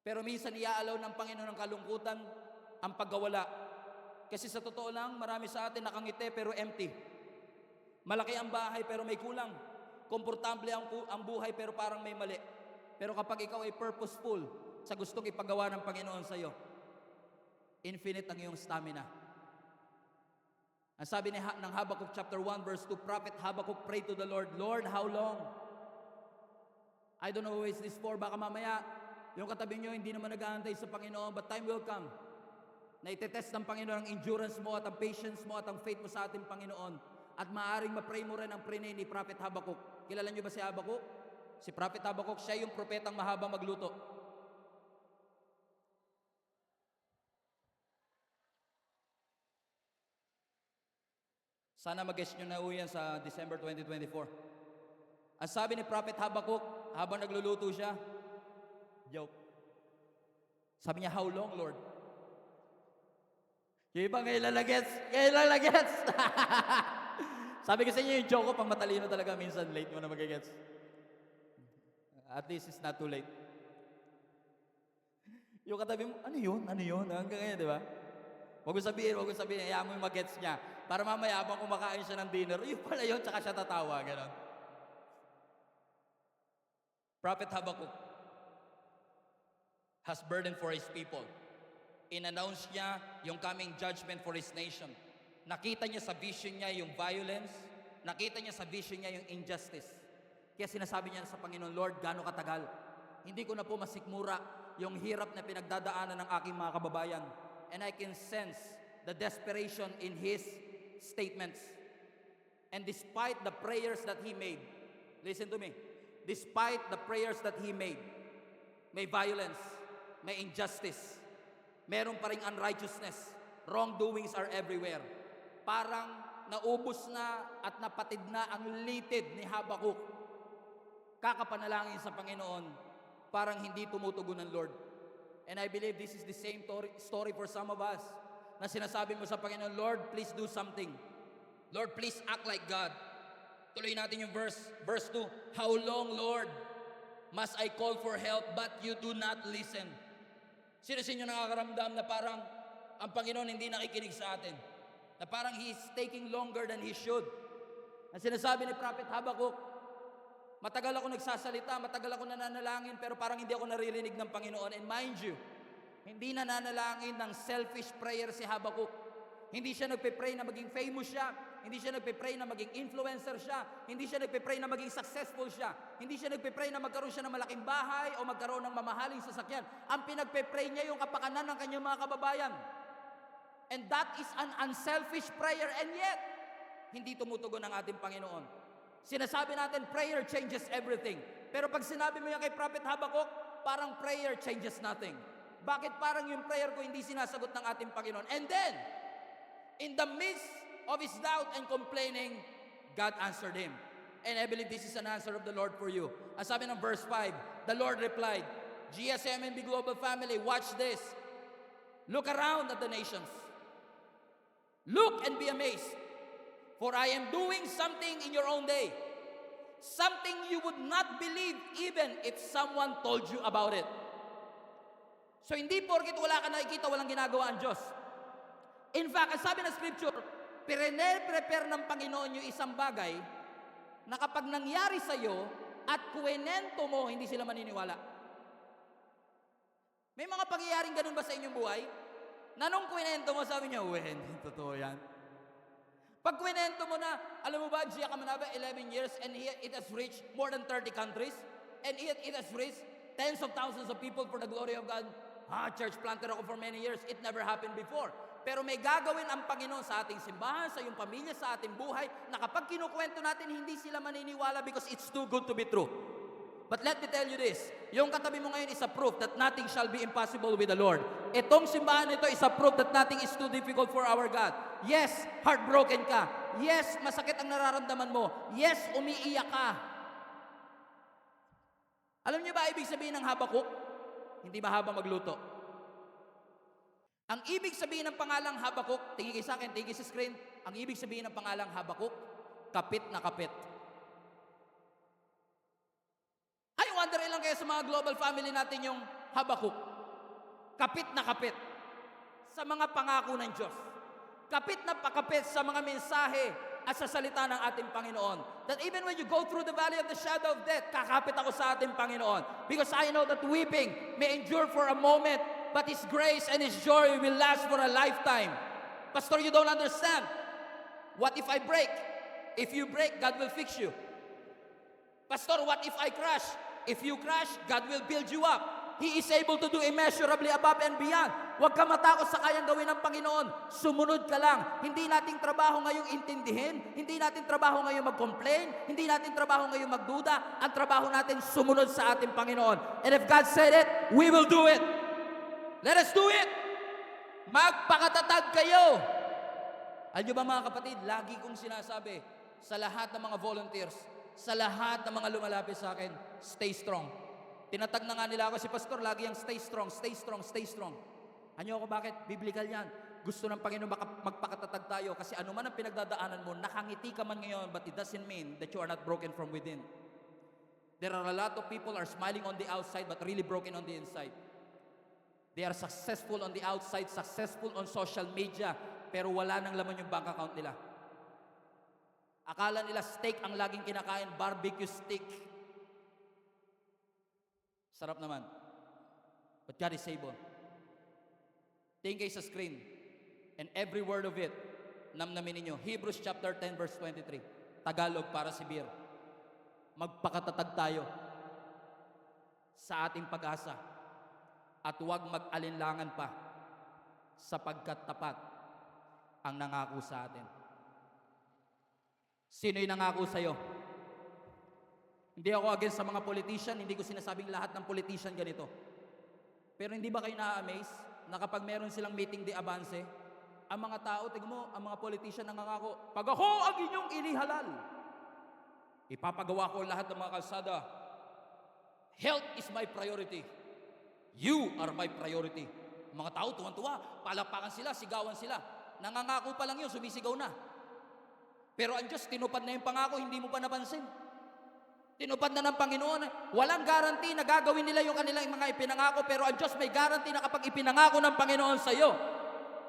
Pero minsan iaalaw ng Panginoon ng kalungkutan ang paggawala. Kasi sa totoo lang, marami sa atin nakangiti pero empty. Malaki ang bahay pero may kulang. komportable ang buhay pero parang may mali. Pero kapag ikaw ay purposeful sa gustong ipagawa ng Panginoon sa iyo, infinite ang iyong stamina. Ang sabi ng Habakkuk chapter 1 verse 2, Prophet Habakkuk prayed to the Lord, Lord, how long? I don't know who is this for. Baka mamaya, yung katabi nyo, hindi naman nag-aantay sa Panginoon, but time will come na itetest ng Panginoon ang endurance mo at ang patience mo at ang faith mo sa ating Panginoon. At maaaring ma-pray mo rin ang pray ni Prophet Habakkuk. Kilala nyo ba si Habakkuk? Si Prophet Habakkuk, siya yung propetang mahabang magluto. Sana mag-guess nyo na yan sa December 2024. Ang sabi ni Prophet Habakkuk, habang nagluluto siya, joke. Sabi niya, how long, Lord? Yung iba ngayon lalagets. Sabi ko sa inyo, yung joke ko, pang matalino talaga, minsan late mo na magigets. At least it's not too late. Yung katabi mo, ano yun? Hanggang ngayon, di ba? Huwag ko sabihin, hayaan mo yung mag-gets niya. Para mamaya, habang kumakain siya ng dinner, yun pala yun, tsaka siya tatawa, gano'n. Prophet Habakkuk has burden for his people. In-announce niya yung coming judgment for his nation. Nakita niya sa vision niya yung violence. Nakita niya sa vision niya yung injustice. Kaya sinasabi niya sa Panginoon, Lord, gaano katagal? Hindi ko na po masikmura yung hirap na pinagdadaanan ng aking mga kababayan. And I can sense the desperation in his statements. And despite the prayers that he made, listen to me, despite the prayers that he made, may violence, may injustice, meron pa ring unrighteousness, wrongdoings are everywhere. Parang naubos na at napatid na ang litid ni Habakkuk. Kakapanalangin sa Panginoon, parang hindi tumutugon ng Lord. And I believe this is the same story for some of us, na sinasabi mo sa Panginoon, Lord, please do something. Lord, please act like God. Tuloy natin yung verse 2. How long, Lord, must I call for help, but you do not listen? Sino sa inyo nakakaramdam na parang ang Panginoon hindi nakikinig sa atin? Na parang He is taking longer than He should. Na sinasabi ni Prophet Habakkuk, matagal ako nagsasalita, matagal ako nananalangin, pero parang hindi ako naririnig ng Panginoon. And mind you, hindi nananalangin ng selfish prayer si Habakkuk. Hindi siya nagpe-pray na maging famous siya. Hindi siya nagpe-pray na maging influencer siya. Hindi siya nagpe-pray na maging successful siya. Hindi siya nagpe-pray na magkaroon siya ng malaking bahay o magkaroon ng mamahaling sasakyan. Ang pinagpe-pray niya yung kapakanan ng kanyang mga kababayan. And that is an unselfish prayer, and yet, hindi tumutugon ang ating Panginoon. Sinasabi natin, prayer changes everything. Pero pag sinabi mo yan kay Prophet Habakkuk, parang prayer changes nothing. Bakit parang yung prayer ko hindi sinasagot ng ating Panginoon? And then, in the midst of his doubt and complaining, God answered him. And I believe this is an answer of the Lord for you. Ang sabi ng verse 5, the Lord replied, GSMNB Global Family, watch this. Look around at the nations. Look and be amazed. For I am doing something in your own day. Something you would not believe even if someone told you about it. So hindi porkit wala ka nakikita, walang ginagawa ang Diyos. In fact, ang sabi ng Scripture, prepare ng Panginoon yung isang bagay na kapag nangyari sa iyo at kuwenento mo, hindi sila maniniwala. May mga pangyayaring ganun ba sa inyong buhay? Na nung kuwenento mo, sabi niya, totoo yan. Pag kuwenento mo na, alam mo ba, Gia Kamanaba, 11 years, and it has reached more than 30 countries, and it has reached tens of thousands of people for the glory of God. Church planter ako for many years. It never happened before. Pero may gagawin ang Panginoon sa ating simbahan, sa iyong pamilya, sa ating buhay, na kapag kinukwento natin, hindi sila maniniwala because it's too good to be true. But let me tell you this, yung katabi mo ngayon is a proof that nothing shall be impossible with the Lord. Itong simbahan nito is a proof that nothing is too difficult for our God. Yes, heartbroken ka. Yes, masakit ang nararamdaman mo. Yes, umiiyak ka. Alam niyo ba ibig sabihin ng Habakuk? Hindi mahaba magluto. Ang ibig sabihin ng pangalang Habakuk, tingin kayo sa akin, tingin sa screen, ang ibig sabihin ng pangalang Habakuk, kapit na kapit. I wonder ilang kayo sa mga global family natin yung Habakuk. Kapit na kapit sa mga pangako ng Diyos. Kapit na pakapit sa mga mensahe at sa salita ng ating Panginoon. That even when you go through the valley of the shadow of death, kakapit ako sa ating Panginoon. Because I know that weeping may endure for a moment, but His grace and His joy will last for a lifetime. Pastor, you don't understand. What if I break? If you break, God will fix you. Pastor, what if I crash? If you crash, God will build you up. He is able to do immeasurably above and beyond. Huwag ka matakot sa kayang gawin ng Panginoon. Sumunod ka lang. Hindi nating trabaho ngayong intindihin. Hindi natin trabaho ngayong mag-complain. Hindi natin trabaho ngayong magduda. Ang trabaho natin sumunod sa ating Panginoon. And if God said it, we will do it. Let us do it. Magpakatatag kayo. Alam nyo ba mga kapatid, lagi kong sinasabi sa lahat ng mga volunteers, sa lahat ng mga lumalapit sa akin, stay strong. Tinatag na nga nila ako, si Pastor, lagi yung stay strong, stay strong, stay strong. Ano ako bakit? Biblical yan. Gusto ng Panginoon magpakatatag tayo kasi ano man ang pinagdadaanan mo, nakangiti ka man ngayon, but it doesn't mean that you are not broken from within. There are a lot of people are smiling on the outside but really broken on the inside. They are successful on the outside, successful on social media, pero wala nang laman yung bank account nila. Akala nila steak ang laging kinakain, barbecue steak. Sarap naman. But God is able. Tingin kayo sa screen. And every word of it, namnamin ninyo. Hebrews chapter 10 verse 23. Tagalog para si Bir. Magpakatatag tayo sa ating pag-asa at huwag mag-alinlangan pa sapagkat tapat ang nangako sa atin. Sino yung nangako sa'yo? Hindi ako against sa mga politician, hindi ko sinasabing lahat ng politician ganito. Pero hindi ba kayo na-amaze na kapag meron silang meeting de avance, ang mga tao, tingnan mo, ang mga politician nangangako, pag ako ang inyong inihalal, ipapagawa ko lahat ng mga kalsada. Health is my priority. You are my priority. Mga tao, tuwan-tuwa, palakpakan sila, sigawan sila. Nangangako pa lang yun, sumisigaw na. Pero ang Diyos, tinupad na yung pangako, hindi mo pa napansin. Tinupad na ng Panginoon. Walang guarantee na gagawin nila yung kanilang mga ipinangako, pero ang Diyos may guarantee na kapag ipinangako ng Panginoon sa iyo.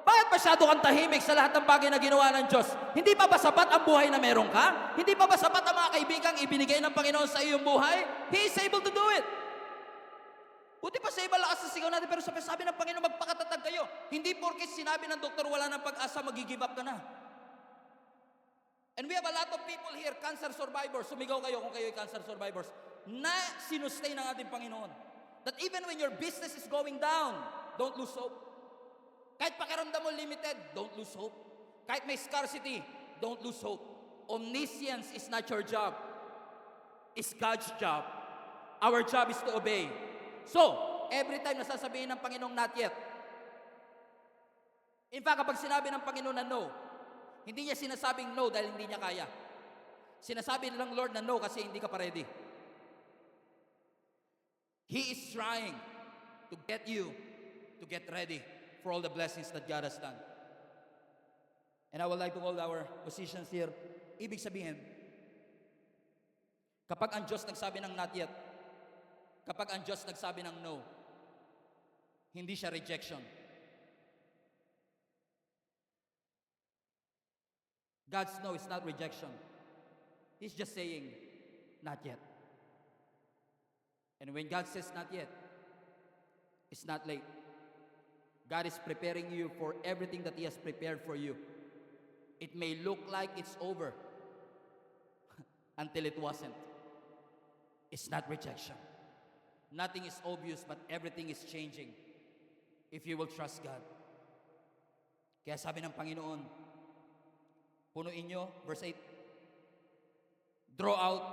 Bakit masyado kang tahimik sa lahat ng bagay na ginawa ng Diyos? Hindi pa ba sapat ang buhay na meron ka? Hindi pa ba sapat ang mga kaibigang ibinigay ng Panginoon sa iyong buhay? He is able to do it. Buti pa sa iba lakas sa sigaw natin, pero sabi ng Panginoon, magpakatatag kayo. Hindi porke sinabi ng doktor wala ng pag-asa, mag-give up ka na. And we have a lot of people here, cancer survivors. Sumigaw kayo kung kayo ay cancer survivors. Na sinustay ng ating Panginoon. That even when your business is going down, don't lose hope. Kahit pakiramdam mo limited, don't lose hope. Kahit may scarcity, don't lose hope. Omniscience is not your job. It's God's job. Our job is to obey. So, every time nasasabihin ng Panginoong not yet. In fact, kapag sinabi ng Panginoon na no, hindi niya sinasabing no dahil hindi niya kaya. Sinasabi nilang Lord na no kasi hindi ka pa ready. He is trying to get you to get ready for all the blessings that God has done. And I would like to hold our positions here. Ibig sabihin, kapag ang Diyos nagsabi ng not yet, kapag ang Diyos nagsabi ng no, hindi siya rejection. God's no is not rejection. He's just saying, not yet. And when God says not yet, it's not late. God is preparing you for everything that He has prepared for you. It may look like it's over until it wasn't. It's not rejection. Nothing is obvious, but everything is changing if you will trust God. Kaya sabi ng Panginoon, punuin nyo, verse 8, draw out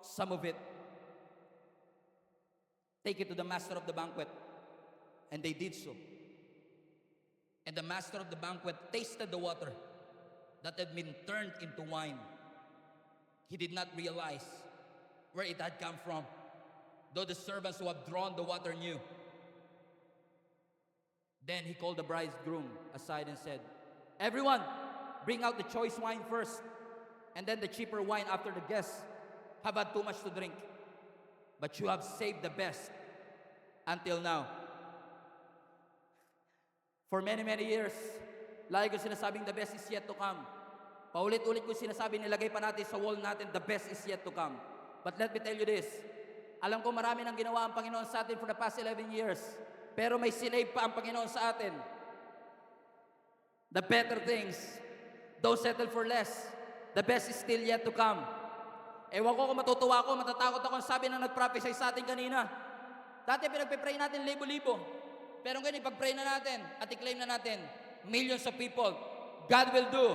some of it. Take it to the master of the banquet. And they did so. And the master of the banquet tasted the water that had been turned into wine. He did not realize where it had come from, though the servants who had drawn the water knew. Then he called the bridegroom aside and said, everyone, bring out the choice wine first, and then the cheaper wine after the guests have had too much to drink. But you have saved the best until now. For many, many years, lagi ko sinasabing the best is yet to come. Paulit-ulit ko sinasabi, nilagay pa natin sa wall natin, the best is yet to come. But let me tell you this, alam ko marami nang ginawa ang Panginoon sa atin for the past 11 years, pero may sinave pa ang Panginoon sa atin. The better things, don't settle for less. The best is still yet to come. Ewan ko kung matutuwa ako, matatakot ako, ang sabi na nag-prophesy sa atin kanina. Dati pinagpipray natin libo-libo. Pero ngayon ipag-pray na natin at i-claim na natin, millions of people, God will do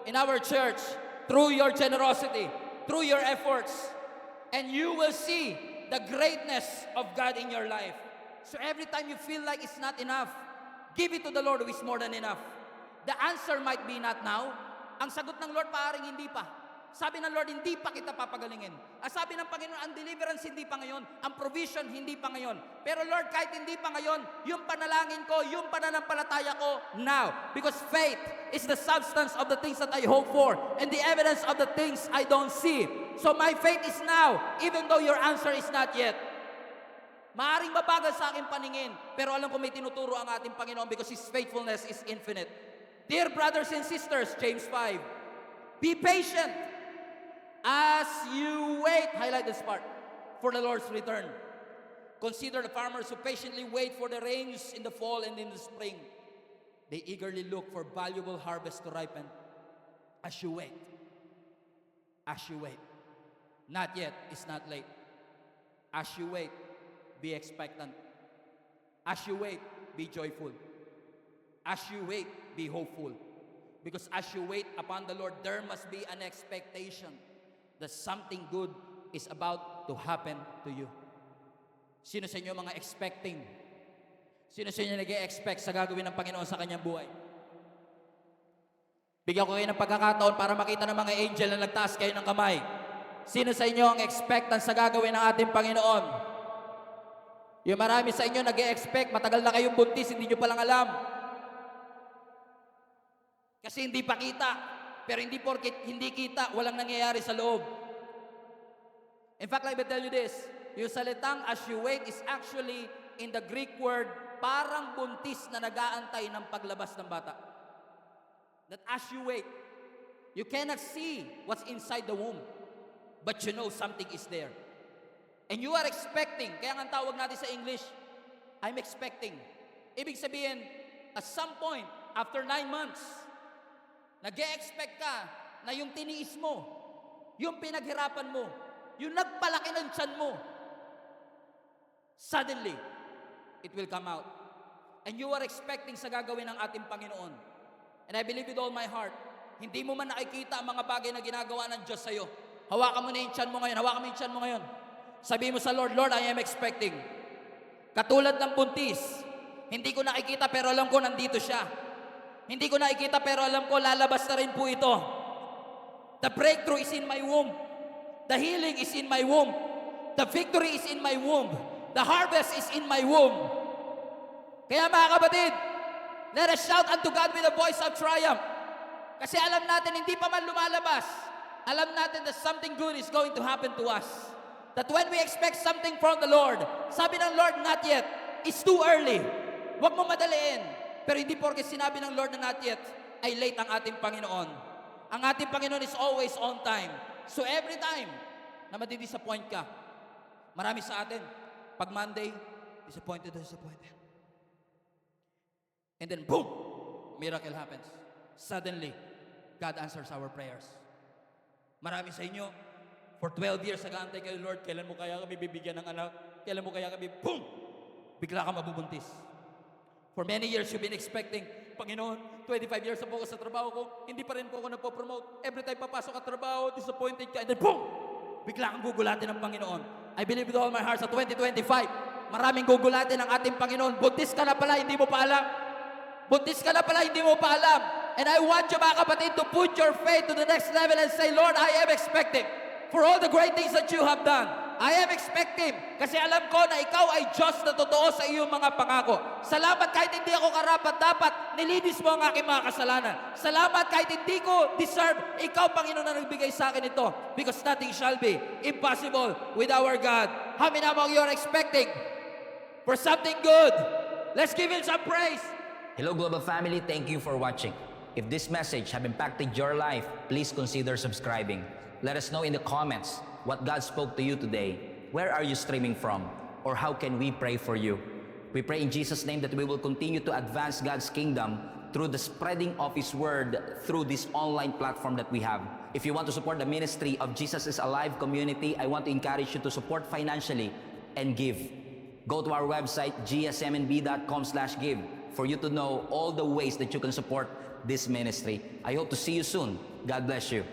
in our church, through your generosity, through your efforts, and you will see the greatness of God in your life. So every time you feel like it's not enough, give it to the Lord who is more than enough. The answer might be not now. Ang sagot ng Lord, paaring hindi pa. Sabi ng Lord, hindi pa kita papagalingin. Ang sabi ng Panginoon, ang deliverance hindi pa ngayon, ang provision hindi pa ngayon. Pero Lord, kahit hindi pa ngayon, yung panalangin ko, yung pananampalataya ko, now. Because faith is the substance of the things that I hope for, and the evidence of the things I don't see. So my faith is now, even though your answer is not yet. Maaring mabagal sa aking paningin, pero alam ko may tinuturo ang ating Panginoon because His faithfulness is infinite. Dear brothers and sisters, James 5, be patient as you wait, highlight this part, for the Lord's return. Consider the farmers who patiently wait for the rains in the fall and in the spring. They eagerly look for valuable harvest to ripen. As you wait, not yet, it's not late. As you wait, be expectant. As you wait, be joyful. As you wait, be hopeful. Because as you wait upon the Lord, there must be an expectation that something good is about to happen to you. Sino sa inyo mga expecting? Sino sa inyo nag-e-expect sa gagawin ng Panginoon sa kanyang buhay? Bigyan ko kayo ng pagkakataon para makita ng mga angel na nagtaas kayo ng kamay. Sino sa inyo ang expectant sa gagawin ng ating Panginoon? Yung marami sa inyo nag-e-expect, matagal na kayong buntis, hindi nyo palang alam. Kasi hindi pa kita. Pero hindi porket hindi kita, walang nangyayari sa loob. In fact, let me tell you this. Yung salitang as you wait is actually in the Greek word, parang buntis na nag-aantay ng paglabas ng bata. That as you wait, you cannot see what's inside the womb, but you know something is there. And you are expecting, kaya nga tawag natin sa English, I'm expecting. Ibig sabihin, at some point, after 9 months, nag-e-expect ka na yung tiniis mo, yung pinaghirapan mo, yung nagpalaki ng tiyan mo, suddenly, it will come out. And you are expecting sa gagawin ng ating Panginoon. And I believe with all my heart, hindi mo man nakikita ang mga bagay na ginagawa ng Diyos sa'yo. Hawakan mo na yung tiyan mo ngayon, hawakan mo yung tiyan mo ngayon. Sabihin mo sa Lord, Lord, I am expecting. Katulad ng buntis, hindi ko nakikita pero alam ko nandito siya. Hindi ko nakikita pero alam ko lalabas na rin po ito. The breakthrough is in my womb. The healing is in my womb. The victory is in my womb. The harvest is in my womb. Kaya mga kapatid, let us shout unto God with a voice of triumph. Kasi alam natin, hindi pa man lumalabas, alam natin that something good is going to happen to us. That when we expect something from the Lord, sabi ng Lord, not yet. It's too early. Huwag mo madaliin. Pero hindi porke sinabi ng Lord na not yet, ay late ang ating Panginoon. Ang ating Panginoon is always on time. So every time na madidisappoint ka, marami sa atin, pag Monday, disappointed. And then boom, miracle happens. Suddenly, God answers our prayers. Marami sa inyo, for 12 years nag-aantay kayo, Lord, kailan mo kaya kami bibigyan ng anak? Kailan mo kaya kami, boom, bigla ka mabubuntis. For many years, you've been expecting, Panginoon, 25 years na po ako sa trabaho ko, hindi pa rin po ako nagpo-promote. Every time papasok ka trabaho, disappointed ka, and then boom! Bigla kang gugulatin ng Panginoon. I believe with all my heart sa 2025, maraming gugulatin ng ating Panginoon. Buntis ka na pala, hindi mo pa alam. Buntis ka na pala, hindi mo pa alam. And I want you, mga kapatid, to put your faith to the next level and say, Lord, I am expecting for all the great things that you have done. I am expecting kasi alam ko na ikaw ay Diyos na totoo sa iyong mga pangako. Salamat kahit hindi ako karapat-dapat, nilinis mo ang aking mga kasalanan. Salamat kahit hindi ko deserve, ikaw, Panginoon, na nagbigay sa akin ito. Because nothing shall be impossible with our God. How many among you are expecting for something good? Let's give Him some praise. Hello Global Family, thank you for watching. If this message have impacted your life, please consider subscribing. Let us know in the comments what God spoke to you today. Where are you streaming from? Or how can we pray for you? We pray in Jesus' name that we will continue to advance God's kingdom through the spreading of His word through this online platform that we have. If you want to support the ministry of Jesus is Alive community, I want to encourage you to support financially and give. Go to our website, gsmnb.com/give, for you to know all the ways that you can support this ministry. I hope to see you soon. God bless you.